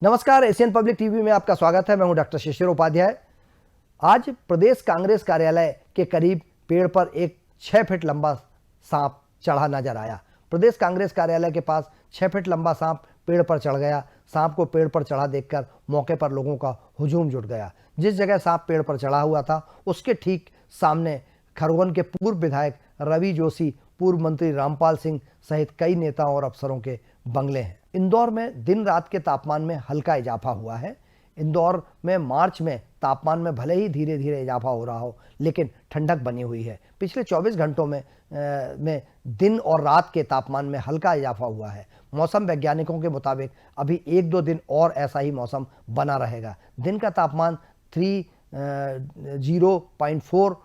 नमस्कार, Asian public TV में आपका स्वागत है। मैं हूं डॉक्टर शिशिर उपाध्याय। आज प्रदेश कांग्रेस कार्यालय के करीब पेड़ पर एक 6 फीट लंबा सांप चढ़ा नजर आया। प्रदेश कांग्रेस कार्यालय के पास 6 फीट लंबा सांप पेड़ पर चढ़ गया। सांप को पेड़ पर चढ़ा देखकर मौके पर लोगों का हुजूम जुट गया। जिस जगह सांप पेड़ पर चढ़ा हुआ था उसके ठीक सामने खरगोन के पूर्व विधायक रवि जोशी, पूर्व मंत्री रामपाल सिंह सहित कई नेताओं और अफसरों के बंगले हैं। इंदौर में दिन रात के तापमान में हल्का इजाफा हुआ है। इंदौर में मार्च में तापमान में भले ही धीरे धीरे इजाफा हो रहा हो, लेकिन ठंडक बनी हुई है। पिछले 24 घंटों में दिन और रात के तापमान में हल्का इजाफा हुआ है। मौसम वैज्ञानिकों के मुताबिक अभी 1-2 दिन और ऐसा ही मौसम बना रहेगा। दिन का तापमान 0.4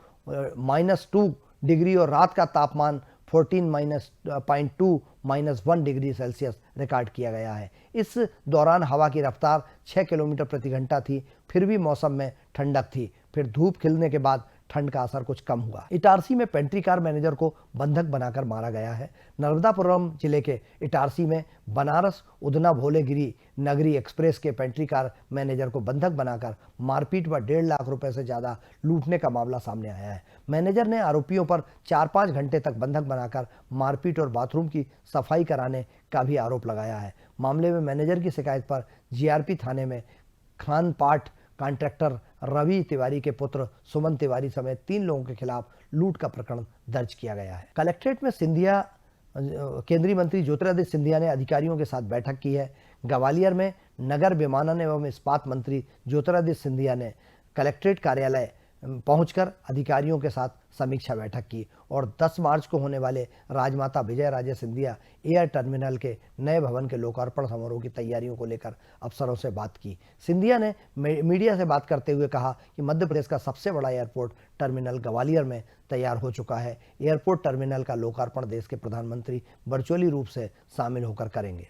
-2 डिग्री और रात का तापमान 14-0.2 -1 डिग्री सेल्सियस रिकॉर्ड किया गया है। इस दौरान हवा की रफ्तार 6 किलोमीटर प्रति घंटा थी। फिर भी मौसम में ठंडक थी। फिर धूप खिलने के बाद ठंड का असर कुछ कम हुआ। इटारसी में पेंट्री कार मैनेजर को बंधक बनाकर मारा गया है। नर्मदापुरम जिले के इटारसी में बनारस उधना भोलेगिरी नगरी एक्सप्रेस के पेंट्री कार मैनेजर को बंधक बनाकर मारपीट व 1.5 लाख रुपए से ज्यादा लूटने का मामला सामने आया है। मैनेजर ने आरोपियों पर 4-5 घंटे तक बंधक बनाकर मारपीट और बाथरूम की सफाई कराने का भी आरोप लगाया है। मामले में मैनेजर की शिकायत पर जीआरपी थाने में खान पाट कॉन्ट्रैक्टर रवि तिवारी के पुत्र सुमन तिवारी समेत 3 लोगों के खिलाफ लूट का प्रकरण दर्ज किया गया है। कलेक्ट्रेट में केंद्रीय मंत्री ज्योतिरादित्य सिंधिया ने अधिकारियों के साथ बैठक की है। ग्वालियर में नगर विमानन एवं इस्पात मंत्री ज्योतिरादित्य सिंधिया ने कलेक्ट्रेट कार्यालय पहुंचकर अधिकारियों के साथ समीक्षा बैठक की और 10 मार्च को होने वाले राजमाता विजय राजे सिंधिया एयर टर्मिनल के नए भवन के लोकार्पण समारोह की तैयारियों को लेकर अफसरों से बात की। सिंधिया ने मीडिया से बात करते हुए कहा कि मध्य प्रदेश का सबसे बड़ा एयरपोर्ट टर्मिनल ग्वालियर में तैयार हो चुका है। एयरपोर्ट टर्मिनल का लोकार्पण देश के प्रधानमंत्री वर्चुअली रूप से शामिल होकर करेंगे।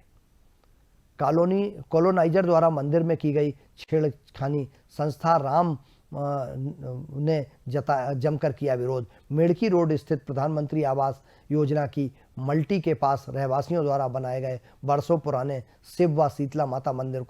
कॉलोनाइजर द्वारा मंदिर में की गई छेड़खानी संस्था राम ने जमकर किया विरोध। मेड़की रोड स्थित प्रधानमंत्री आवास योजना की मल्टी के पास रहवासियों द्वारा बनाए गए वर्षों पुराने शिव व शीतला माता मंदिर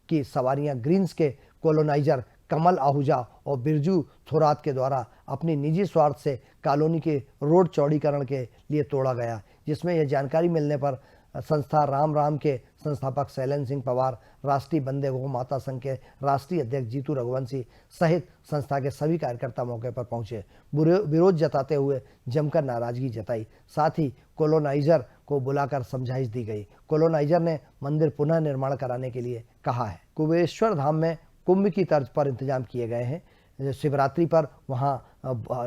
की सवारियां ग्रीन्स के कॉलोनाइजर कमल आहूजा और बिरजू थोरात के द्वारा अपनी निजी स्वार्थ से कॉलोनी के रोड चौड़ीकरण के लिए तोड़ा गया, जिसमें यह जानकारी मिलने पर संस्था राम के संस्थापक शैलेंद्र सिंह पवार, राष्ट्रीय बंदे गौ माता संघ के राष्ट्रीय अध्यक्ष जीतू रघुवंशी सहित संस्था के सभी कार्यकर्ता मौके पर पहुंचे। विरोध जताते हुए जमकर नाराजगी जताई। साथ ही कॉलोनाइजर को बुलाकर समझाइश दी गई। कॉलोनाइजर ने मंदिर पुनः निर्माण कराने के लिए कहा है। कुबेश्वर धाम में कुंभ की तर्ज पर इंतजाम किए गए हैं। शिवरात्रि पर वहां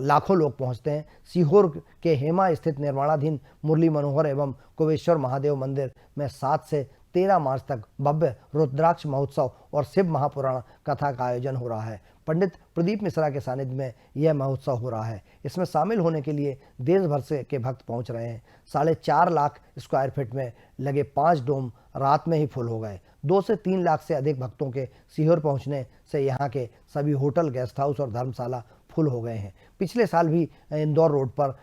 लाखों लोग पहुंचते हैं। सीहोर के हेमा स्थित निर्माणाधीन मुरली मनोहर एवं कुबेश्वर महादेव मंदिर में 7 से 13 मार्च तक भव्य रुद्राक्ष महोत्सव और शिव महापुराण कथा का आयोजन हो रहा है। पंडित प्रदीप मिश्रा के सानिध्य में यह महोत्सव हो रहा है। इसमें शामिल होने के लिए देश भर से के भक्त पहुंच रहे हैं। 4.5 लाख स्क्वायर फीट में लगे 5 डोम रात में ही फुल हो गए। 2 से 3 लाख से अधिक भक्तों के सीहोर पहुंचने से यहाँ के सभी होटल, गेस्ट हाउस और धर्मशाला फुल हो गए हैं। पिछले साल भी इंदौर रोड पर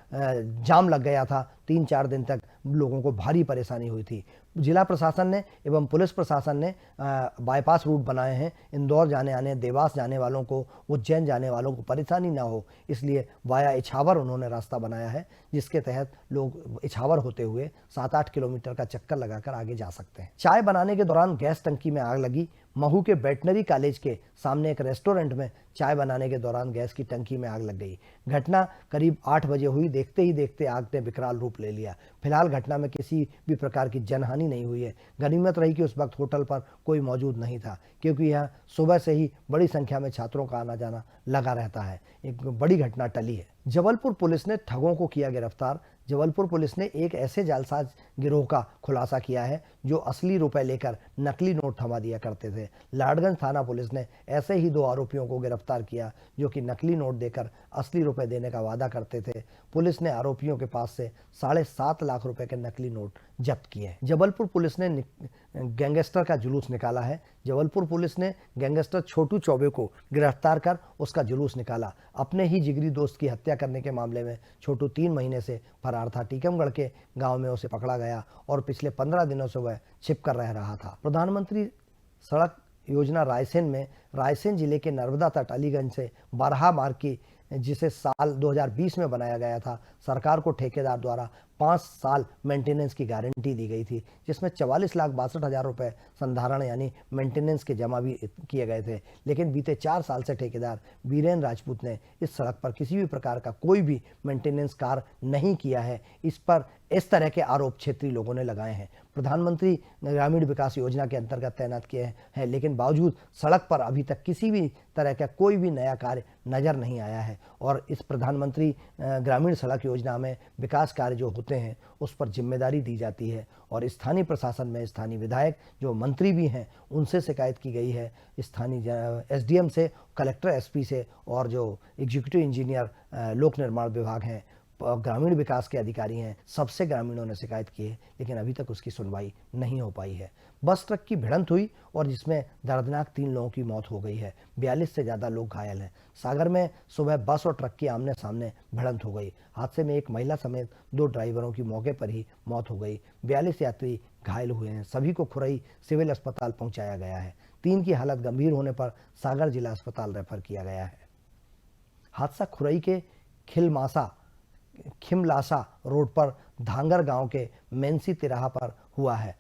जाम लग गया था। 3-4 दिन तक लोगों को भारी परेशानी हुई थी। जिला प्रशासन ने एवं पुलिस प्रशासन ने बाईपास रूट बनाए हैं। इंदौर जाने आने, देवास जाने वालों को, उज्जैन जाने वालों को परेशानी ना हो, इसलिए वाया इछावर उन्होंने रास्ता बनाया है, जिसके तहत लोग इछावर होते हुए 7-8 किलोमीटर का चक्कर लगाकर आगे जा सकते हैं। चाय बनाने के दौरान गैस टंकी में आग लगी। महू के वेटनरी कॉलेज के सामने एक रेस्टोरेंट में चाय बनाने के दौरान गैस की टंकी में आग लग गई। घटना करीब 8 बजे हुई। देखते ही देखते आग ने विकराल रूप ले लिया। फिलहाल घटना में किसी भी प्रकार की जनहानि नहीं हुई है। गनीमत रही कि उस वक्त होटल पर कोई मौजूद नहीं था, क्योंकि यहाँ सुबह से ही बड़ी संख्या में छात्रों का आना जाना लगा रहता है। एक बड़ी घटना टली है। जबलपुर पुलिस ने ठगों को किया गिरफ्तार। जबलपुर पुलिस ने एक ऐसे जालसाज गिरोह का खुलासा किया है जो असली रुपए लेकर नकली नोट थमा दिया करते थे। लाडगंज थाना पुलिस ने ऐसे ही 2 आरोपियों को गिरफ्तार किया जो कि नकली नोट देकर असली रुपए देने का वादा करते थे। पुलिस ने आरोपियों के पास से 7.5 लाख रुपए के नकली नोट जब्त किए। जबलपुर पुलिस ने गैंगस्टर का जुलूस निकाला है। जबलपुर पुलिस ने गैंगस्टर छोटू चौबे को गिरफ्तार कर उसका जुलूस निकाला। अपने ही जिगरी दोस्त की हत्या करने के मामले में छोटू 3 महीने से फरार था। टीकमगढ़ के गांव में उसे पकड़ा गया और पिछले 15 दिनों से वह छिपकर रह रहा था। प्रधानमंत्री सड़क योजना रायसेन जिले के नर्मदा तट अलीगंज से बरहा मार्ग की, जिसे साल 2020 में बनाया गया था, सरकार को ठेकेदार द्वारा 5 साल मेंटेनेंस की गारंटी दी गई थी, जिसमें 44,62,000 रुपए संधारण यानी मेंटेनेंस के जमा भी किए गए थे। लेकिन बीते 4 साल से ठेकेदार वीरेन राजपूत ने इस सड़क पर किसी भी प्रकार का कोई भी मेंटेनेंस कार्य नहीं किया है। इस तरह के आरोप क्षेत्रीय लोगों ने लगाए हैं। प्रधानमंत्री ग्रामीण विकास योजना के अंतर्गत तैनात किए हैं, लेकिन बावजूद सड़क पर अभी तक किसी भी तरह का कोई भी नया कार्य नजर नहीं आया है। और इस प्रधानमंत्री ग्रामीण सड़क योजना में विकास कार्य जो होते हैं उस पर जिम्मेदारी दी जाती है, और स्थानीय प्रशासन में स्थानीय विधायक जो मंत्री भी हैं उनसे शिकायत की गई है, स्थानीय एसडीएम से, कलेक्टर एसपी से, और जो एग्जीक्यूटिव इंजीनियर लोक निर्माण विभाग हैं, ग्रामीण विकास के अधिकारी हैं, सबसे ग्रामीणों ने शिकायत की है, लेकिन अभी तक उसकी सुनवाई नहीं हो पाई है। बस ट्रक की भिड़ंत हुई और जिसमें दर्दनाक 3 लोगों की मौत हो गई है, 42 से ज़्यादा लोग घायल हैं। सागर में सुबह बस और ट्रक की आमने सामने भिड़ंत हो गई। हादसे में एक महिला समेत 2 ड्राइवरों की मौके पर ही मौत हो गई। 42 यात्री घायल हुए हैं। सभी को खुरई सिविल अस्पताल पहुंचाया गया है। 3 की हालत गंभीर होने पर सागर जिला अस्पताल रेफर किया गया है। हादसा खुरई के खिमलासा रोड पर धांगर गांव के मेंसी तिराहा पर हुआ है,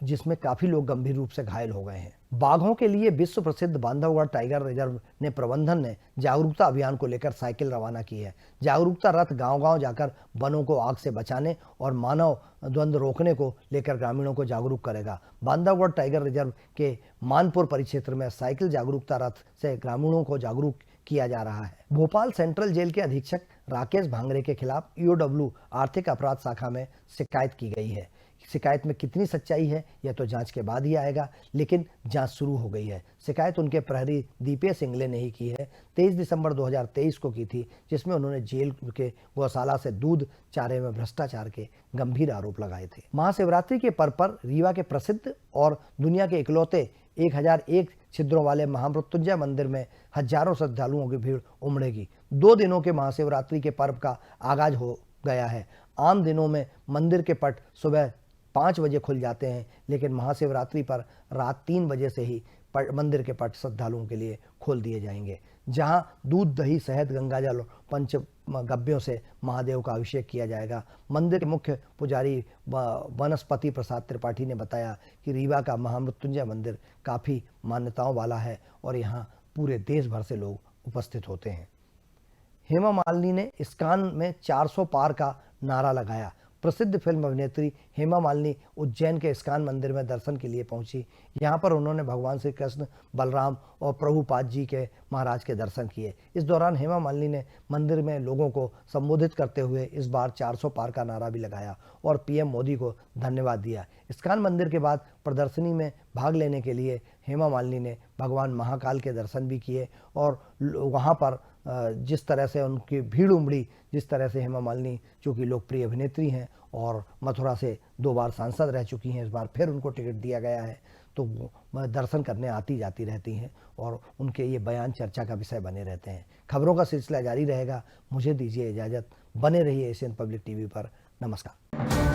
जिसमें काफी लोग गंभीर रूप से घायल हो गए हैं। बाघों के लिए विश्व प्रसिद्ध बांधवगढ़ टाइगर रिजर्व ने प्रबंधन ने जागरूकता अभियान को लेकर साइकिल रवाना की है। जागरूकता रथ गांव-गांव जाकर वनों को आग से बचाने और मानव द्वंद्व रोकने को लेकर ग्रामीणों को जागरूक करेगा। बांधवगढ़ टाइगर रिजर्व के मानपुर परिक्षेत्र में साइकिल जागरूकता रथ से ग्रामीणों को जागरूक किया जा रहा है। भोपाल सेंट्रल जेल के अधीक्षक राकेश भांगरे के खिलाफ ईओडब्ल्यू आर्थिक अपराध शाखा में शिकायत की गई है। शिकायत में कितनी सच्चाई है यह तो जांच के बाद ही आएगा, लेकिन जांच शुरू हो गई है। शिकायत उनके प्रहरी दीपेश सिंगले ने ही की है। 23 दिसंबर 2023 को की थी, जिसमें उन्होंने जेल के गौशाला से दूध चारे में भ्रष्टाचार के गंभीर आरोप लगाए थे। महाशिवरात्रि के पर्व पर रीवा के प्रसिद्ध और दुनिया के इकलौते 1001 छिद्रों वाले महामृत्युंजय मंदिर में हजारों श्रद्धालुओं की भीड़ उमड़ेगी। 2 दिनों के महाशिवरात्रि के पर्व का आगाज हो गया है। आम दिनों में मंदिर के पट सुबह 5 बजे खुल जाते हैं, लेकिन महाशिवरात्रि पर रात 3 बजे से ही मंदिर के पट श्रद्धालुओं के लिए खोल दिए जाएंगे, जहां दूध, दही, शहद, गंगाजल और पंचगव्यों से महादेव का अभिषेक किया जाएगा। मंदिर के मुख्य पुजारी वनस्पति प्रसाद त्रिपाठी ने बताया कि रीवा का महामृत्युंजय मंदिर काफ़ी मान्यताओं वाला है और यहाँ पूरे देश भर से लोग उपस्थित होते हैं। हेमा मालिनी ने इस्कॉन में 400 पार का नारा लगाया। प्रसिद्ध फिल्म अभिनेत्री हेमा मालिनी उज्जैन के इस्कॉन मंदिर में दर्शन के लिए पहुंची। यहां पर उन्होंने भगवान श्री कृष्ण, बलराम और प्रभुपाद जी के महाराज के दर्शन किए। इस दौरान हेमा मालिनी ने मंदिर में लोगों को संबोधित करते हुए इस बार 400 पार का नारा भी लगाया और पीएम मोदी को धन्यवाद दिया। इस्कॉन मंदिर के बाद प्रदर्शनी में भाग लेने के लिए हेमा मालिनी ने भगवान महाकाल के दर्शन भी किए और वहाँ पर जिस तरह से उनकी भीड़ उमड़ी, जिस तरह से हेमा मालिनी चूँकि लोकप्रिय अभिनेत्री हैं और मथुरा से 2 बार सांसद रह चुकी हैं, इस बार फिर उनको टिकट दिया गया है, तो वो दर्शन करने आती जाती रहती हैं और उनके ये बयान चर्चा का विषय बने रहते हैं। खबरों का सिलसिला जारी रहेगा। मुझे दीजिए इजाज़त। बने रहिए एशियन पब्लिक टीवी पर। नमस्कार।